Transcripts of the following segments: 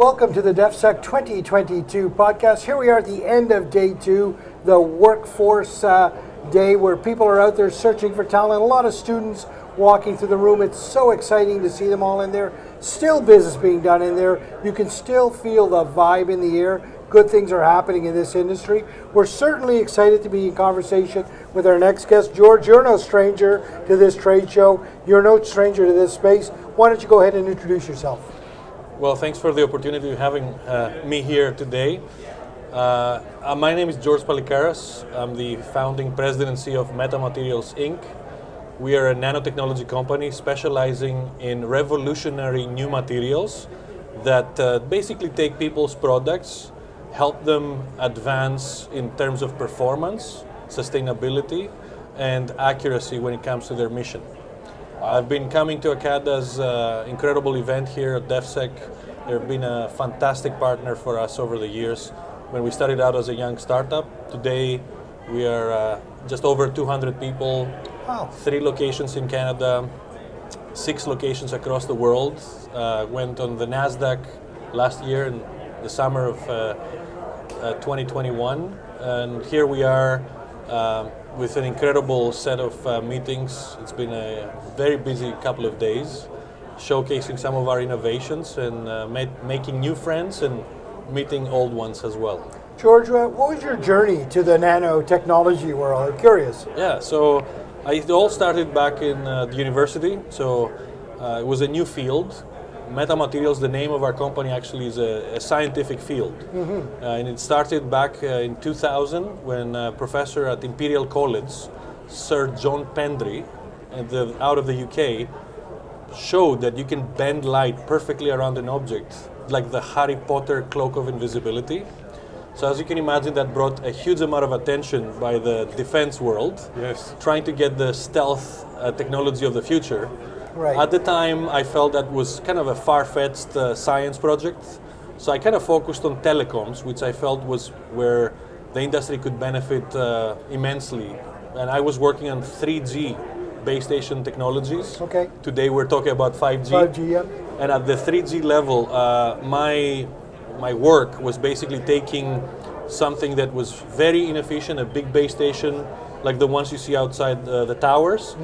welcome to the DefSec 2022 podcast. Here we are at the end of day two, the workforce day where people are out there searching for talent. A lot of students walking through the room. It's so exciting to see them all in there. Still business being done in there. You can still feel the vibe in the air. Good things are happening in this industry. We're certainly excited to be in conversation with our next guest. George, you're no stranger to this trade show. You're no stranger to this space. Why don't you go ahead and introduce yourself? Well, thanks for the opportunity of having me here today. My name is George Palikaras. I'm the founding president and CEO of Metamaterials Inc. We are a nanotechnology company specializing in revolutionary new materials that basically take people's products, help them advance in terms of performance, sustainability, and accuracy when it comes to their mission. I've been coming to Acada's incredible event here at DefSec. They've been a fantastic partner for us over the years. When we started out as a young startup, today we are just over 200 people, 3 locations in Canada, 6 locations across the world. Went on the NASDAQ last year in the summer of 2021, and here we are with an incredible set of meetings. It's been a very busy couple of days, showcasing some of our innovations and making new friends and meeting old ones as well. George, what was your journey to the nanotechnology world? I'm curious. Yeah, so it all started back in the university. So it was a new field. Metamaterials, the name of our company, actually is a scientific field. Mm-hmm. And it started back in 2000 when a professor at Imperial College, Sir John Pendry, out of the UK, showed that you can bend light perfectly around an object, like the Harry Potter cloak of invisibility. So as you can imagine, that brought a huge amount of attention by the defense world, yes, trying to get the stealth technology of the future. Right. At the time, I felt that was kind of a far-fetched science project. So I kind of focused on telecoms, which I felt was where the industry could benefit immensely. And I was working on 3G base station technologies. Okay. Today we're talking about 5G. 5G, yeah. And at the 3G level, my work was basically taking something that was very inefficient, a big base station, like the ones you see outside the towers,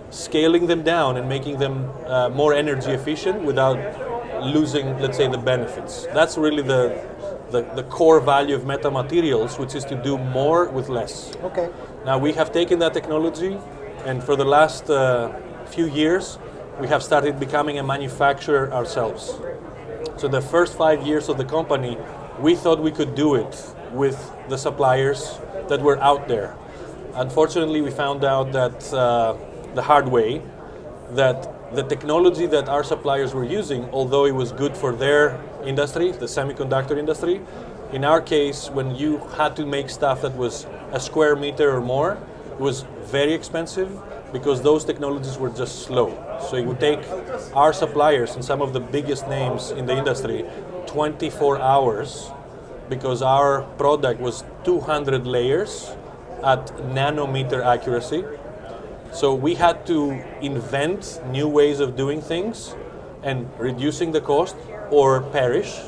scaling them down and making them more energy efficient without losing, let's say, the benefits. That's really the core value of metamaterials, which is to do more with less. Okay. Now we have taken that technology, and for the last few years, we have started becoming a manufacturer ourselves. So the first 5 years of the company, we thought we could do it with the suppliers that were out there. Unfortunately, we found out that the hard way, that the technology that our suppliers were using, although it was good for their industry, the semiconductor industry, in our case, when you had to make stuff that was a square meter or more, it was very expensive because those technologies were just slow. So it would take our suppliers and some of the biggest names in the industry 24 hours because our product was 200 layers at nanometer accuracy. So we had to invent new ways of doing things and reducing the cost or perish.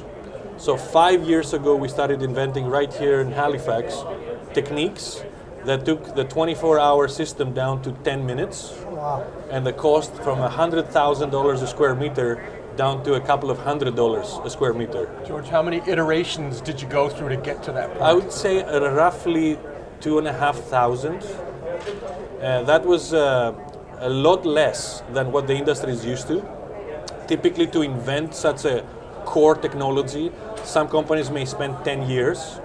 So 5 years ago, we started inventing right here in Halifax techniques that took the 24-hour system down to 10 minutes. Wow. And the cost from $100,000 a square meter down to a couple of $100 a square meter. George, how many iterations did you go through to get to that point? I would say roughly 2,500. That was a lot less than what the industry is used to. Typically, to invent such a core technology, some companies may spend 10 years.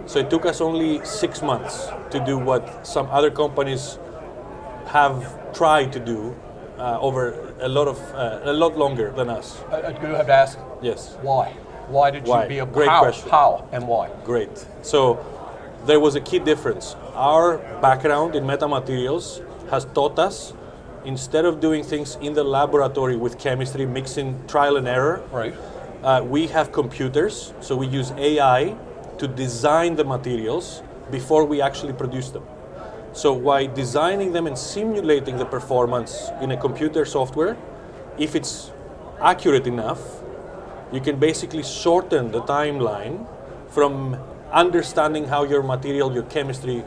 So it took us only 6 months to do what some other companies have tried to do over a lot longer than us. I do have to ask. Yes. Why? Why did you be able? Great question. How and why? Great. So there was a key difference. Our background in metamaterials has taught us, instead of doing things in the laboratory with chemistry, mixing trial and error, right? We have computers, so we use AI to design the materials before we actually produce them. So by designing them and simulating the performance in a computer software, if it's accurate enough, you can basically shorten the timeline from understanding how your material, your chemistry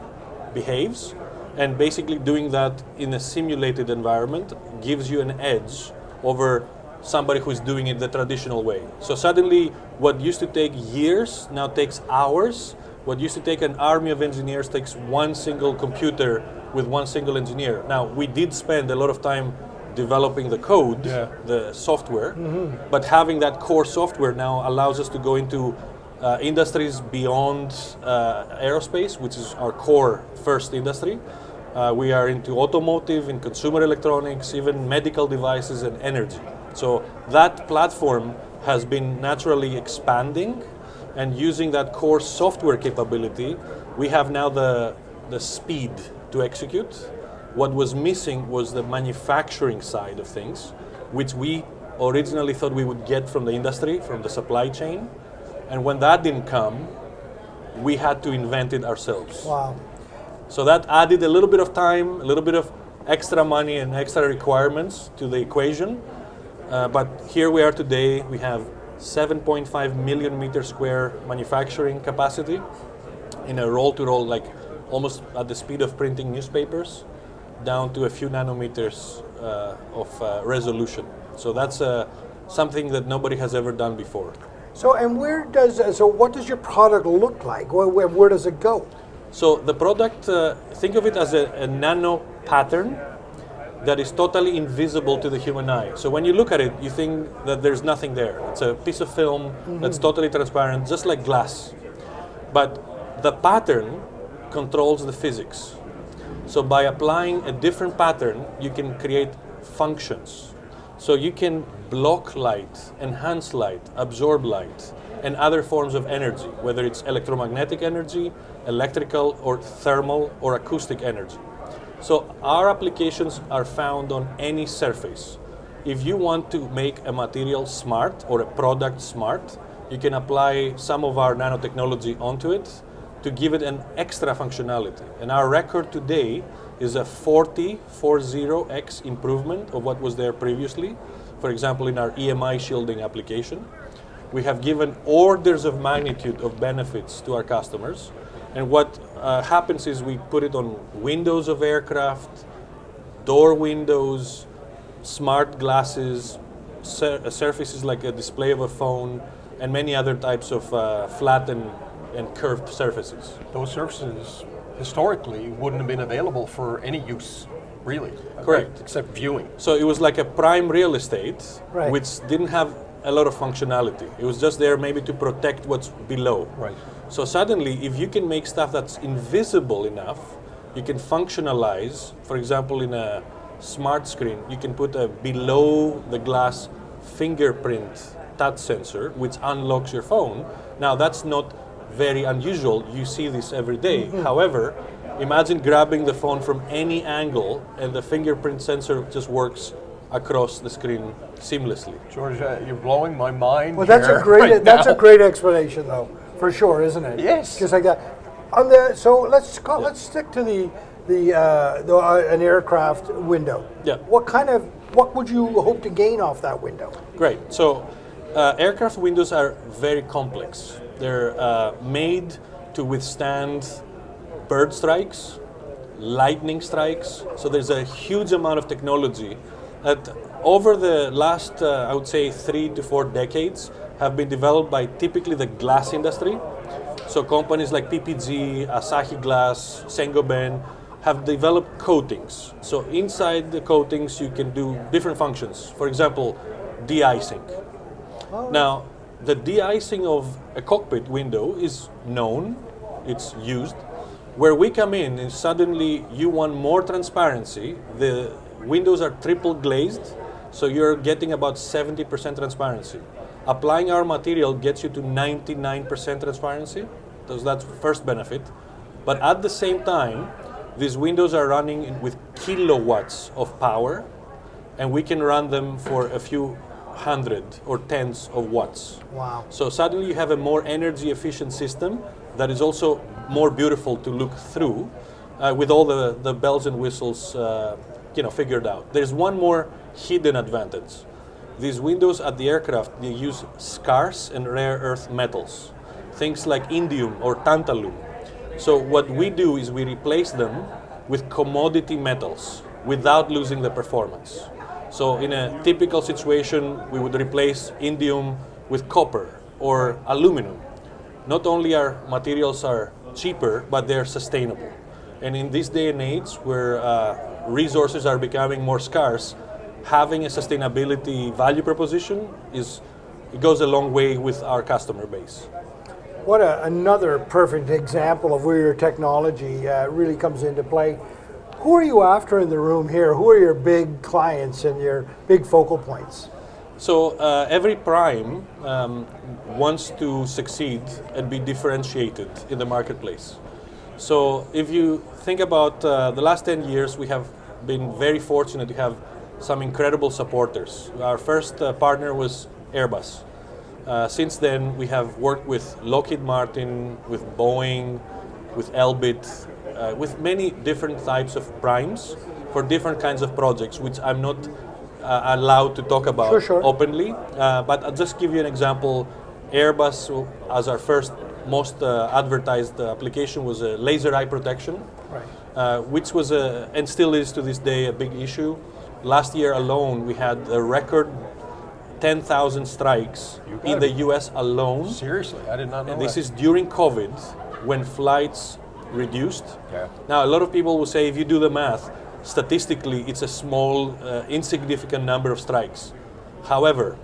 behaves, and basically doing that in a simulated environment gives you an edge over somebody who's doing it the traditional way. So suddenly, what used to take years now takes hours. What used to take an army of engineers takes one single computer with one single engineer. Now, we did spend a lot of time developing the code, the software, but having that core software now allows us to go into industries beyond aerospace, which is our core first industry. We are into automotive, in consumer electronics, even medical devices and energy. So that platform has been naturally expanding, and using that core software capability, we have now the speed to execute. What was missing was the manufacturing side of things, which we originally thought we would get from the industry, from the supply chain. And when that didn't come, we had to invent it ourselves. Wow. So that added a little bit of time, a little bit of extra money and extra requirements to the equation. But here we are today. We have 7.5 million meter square manufacturing capacity in a roll-to-roll, like almost at the speed of printing newspapers, down to a few nanometers of resolution. So that's something that nobody has ever done before. So, and what does your product look like? Where does it go? So the product, think of it as a nano pattern that is totally invisible to the human eye. So when you look at it, you think that there's nothing there. It's a piece of film that's totally transparent, just like glass. But the pattern controls the physics. So by applying a different pattern, you can create functions. So you can block light, enhance light, absorb light, and other forms of energy, whether it's electromagnetic energy, electrical or thermal or acoustic energy. So our applications are found on any surface. If you want to make a material smart or a product smart, you can apply some of our nanotechnology onto it to give it an extra functionality. And our record today is a 40x improvement of what was there previously. For example, in our EMI shielding application, we have given orders of magnitude of benefits to our customers. And what happens is we put it on windows of aircraft, door windows, smart glasses, surfaces like a display of a phone, and many other types of flat and curved surfaces. Those surfaces historically wouldn't have been available for any use, really. Correct. Right? Except viewing. So it was like a prime real estate, Right. which didn't have a lot of functionality. It was just there maybe to protect what's below. Right. So suddenly, if you can make stuff that's invisible enough, you can functionalize. For example, in a smart screen, you can put a below the glass fingerprint touch sensor, which unlocks your phone. Now that's not very unusual. You see this every day. However, imagine grabbing the phone from any angle and the fingerprint sensor just works across the screen seamlessly. George, you're blowing my mind. Well, that's here a great right that's now. a great explanation, though, for sure, isn't it? Yes. Just like that. So let's stick to an aircraft window. Yeah. What would you hope to gain off that window? Great. So aircraft windows are very complex. They're made to withstand bird strikes, lightning strikes. So there's a huge amount of technology that over the last, I would say, 3 to 4 decades have been developed by typically the glass industry. So companies like PPG, Asahi Glass, Saint-Gobain have developed coatings. So inside the coatings you can do different functions. For example, de-icing. Now, the de-icing of a cockpit window is known, it's used. Where we come in is suddenly you want more transparency. The windows are triple glazed, so you're getting about 70% transparency. Applying our material gets you to 99% transparency, so that's the first benefit. But at the same time, these windows are running with kilowatts of power, and we can run them for a few hundred or tens of watts. Wow. So suddenly you have a more energy efficient system that is also more beautiful to look through, with all the bells and whistles figured out. There's one more hidden advantage. These windows at the aircraft, they use scarce and rare earth metals, things like indium or tantalum. So what we do is we replace them with commodity metals without losing the performance. So in a typical situation, we would replace indium with copper or aluminum. Not only our materials are cheaper, but they're sustainable. And in this day and age where resources are becoming more scarce, having a sustainability value proposition it goes a long way with our customer base. What another perfect example of where your technology really comes into play. Who are you after in the room here? Who are your big clients and your big focal points? So every prime wants to succeed and be differentiated in the marketplace. So if you think about the last 10 years, we have been very fortunate to have some incredible supporters. Our first partner was Airbus. Since then, we have worked with Lockheed Martin, with Boeing, with Elbit, with many different types of primes for different kinds of projects, which I'm not allowed to talk about openly. But I'll just give you an example. Airbus, as our first most advertised application, was a laser eye protection, which was and still is to this day a big issue. Last year alone, we had a record 10,000 strikes in the US alone. Seriously, I did not know and this that. is during COVID, when flights reduced. Yeah. Now, a lot of people will say, if you do the math, statistically, it's a small, insignificant number of strikes. However,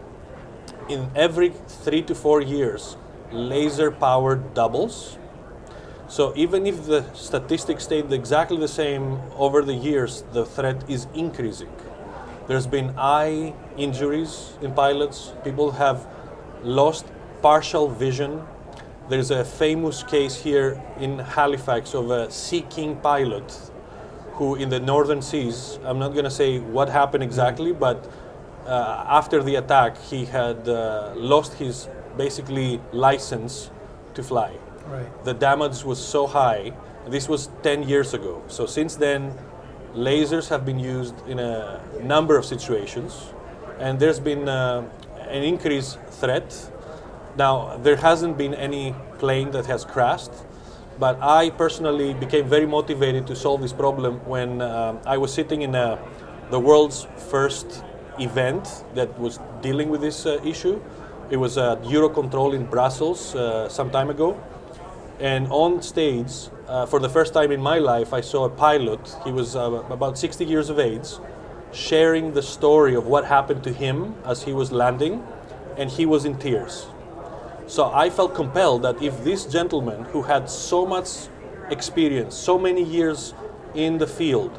in every 3 to 4 years, laser power doubles. So even if the statistics stayed exactly the same over the years, the threat is increasing. There's been eye injuries in pilots. People have lost partial vision. There's a famous case here in Halifax of a Sea King pilot who in the northern seas, I'm not going to say what happened exactly, but after the attack, he had lost his basically license to fly. Right. The damage was so high. This was 10 years ago. So since then, lasers have been used in a number of situations, and there's been an increased threat. Now, there hasn't been any plane that has crashed, but I personally became very motivated to solve this problem when I was sitting in the world's first event that was dealing with this issue. It was at Eurocontrol in Brussels some time ago. And on stage, for the first time in my life, I saw a pilot. He was about 60 years of age, sharing the story of what happened to him as he was landing, and he was in tears. So I felt compelled that if this gentleman, who had so much experience, so many years in the field,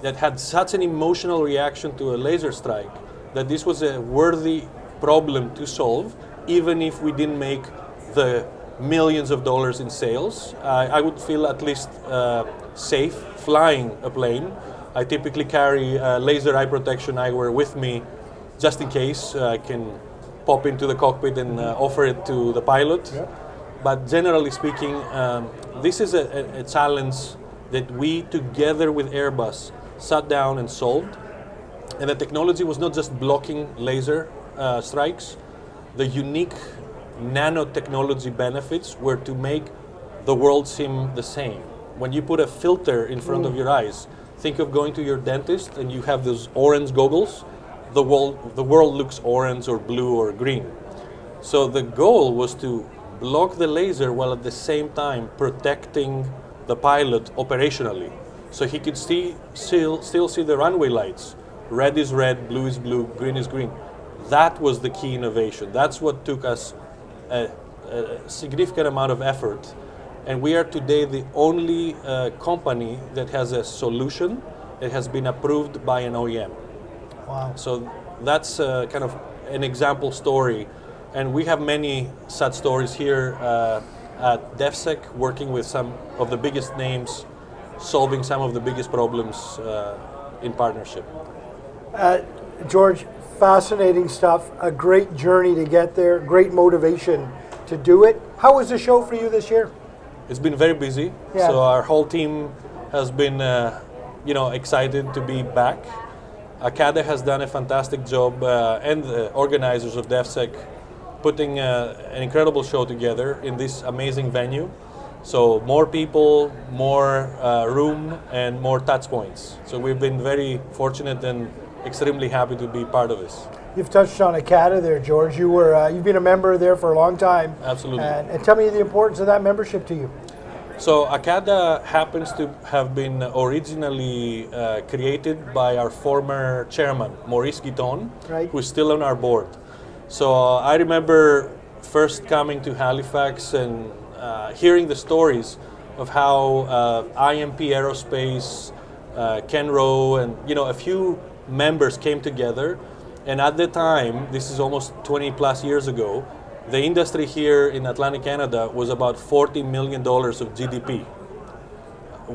that had such an emotional reaction to a laser strike, that this was a worthy problem to solve, even if we didn't make the millions of dollars in sales, I would feel at least safe flying a plane. I typically carry laser eye protection eyewear with me just in case. I can pop into the cockpit and offer it to the pilot. Yeah. But generally speaking, this is a challenge that we, together with Airbus, sat down and solved. And the technology was not just blocking laser strikes. The unique nanotechnology benefits were to make the world seem the same. When you put a filter in front of your eyes, think of going to your dentist and you have those orange goggles. The world looks orange or blue or green. So the goal was to block the laser while at the same time protecting the pilot operationally. So he could still see the runway lights. Red is red, blue is blue, green is green. That was the key innovation. That's what took us a significant amount of effort. And we are today the only company that has a solution that has been approved by an OEM. Wow. So that's kind of an example story. And we have many such stories here at DevSec, working with some of the biggest names, solving some of the biggest problems in partnership. George, fascinating stuff, a great journey to get there, great motivation to do it. How was the show for you this year? It's been very busy. Yeah. So our whole team has been excited to be back. Acada has done a fantastic job, and the organizers of DevSec putting an incredible show together in this amazing venue. So more people, more room, and more touch points. So we've been very fortunate and extremely happy to be part of this. You've touched on Acada there, George. You've been a member there for a long time. Absolutely. And tell me the importance of that membership to you. So Acada happens to have been originally created by our former chairman, Maurice Guiton, Right. who's still on our board. So I remember first coming to Halifax and hearing the stories of how IMP Aerospace, Ken Rowe, and a few members came together. And at the time, this is almost 20 plus years ago, the industry here in Atlantic Canada was about $40 million of GDP.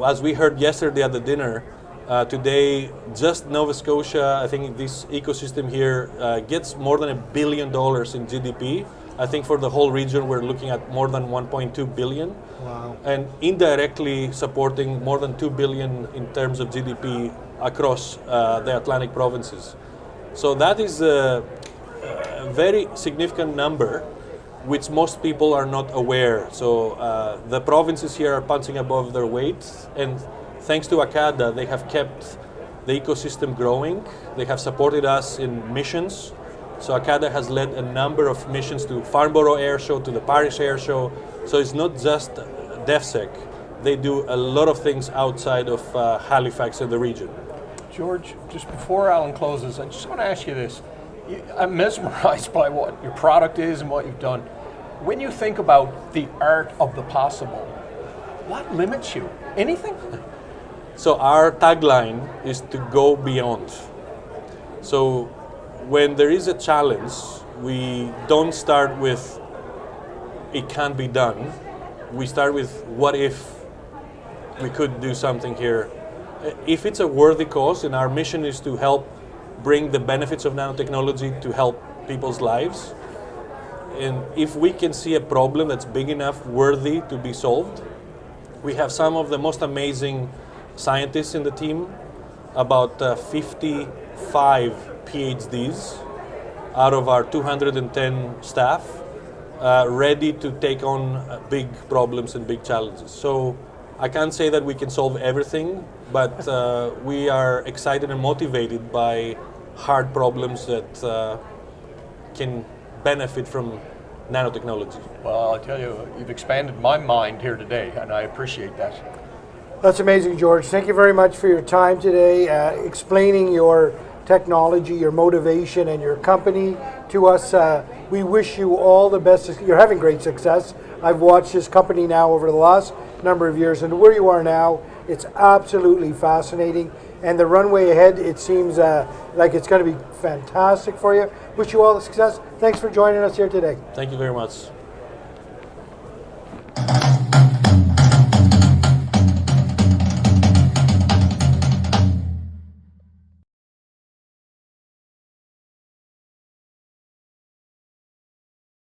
As we heard yesterday at the dinner, today just Nova Scotia, I think this ecosystem here gets more than $1 billion in GDP. I think for the whole region we're looking at more than 1.2 billion. Wow. And indirectly supporting more than 2 billion in terms of GDP across the Atlantic provinces. So that is a very significant number which most people are not aware. So the provinces here are punching above their weight, and thanks to Acada, they have kept the ecosystem growing. They have supported us in missions. So Acada has led a number of missions to Farnborough Air Show, to the Paris Air Show. So it's not just DevSec. They do a lot of things outside of Halifax and the region. George, just before Alan closes, I just want to ask you this. I'm mesmerized by what your product is and what you've done. When you think about the art of the possible, what limits you? Anything? So our tagline is to go beyond. So when there is a challenge, we don't start with it can't be done. We start with what if we could do something here. If it's a worthy cause, and our mission is to help bring the benefits of nanotechnology to help people's lives, and if we can see a problem that's big enough, worthy to be solved, we have some of the most amazing scientists in the team, about 55 PhDs out of our 210 staff, ready to take on big problems and big challenges. So I can't say that we can solve everything, but we are excited and motivated by hard problems that can benefit from nanotechnology. Well, I tell you, you've expanded my mind here today, and I appreciate that. That's amazing, George. Thank you very much for your time today, explaining your technology, your motivation, and your company to us. We wish you all the best. You're having great success. I've watched this company now over the last number of years, and where you are now, it's absolutely fascinating. And the runway ahead, it seems like it's going to be fantastic for you. Wish you all the success. Thanks for joining us here today. Thank you very much.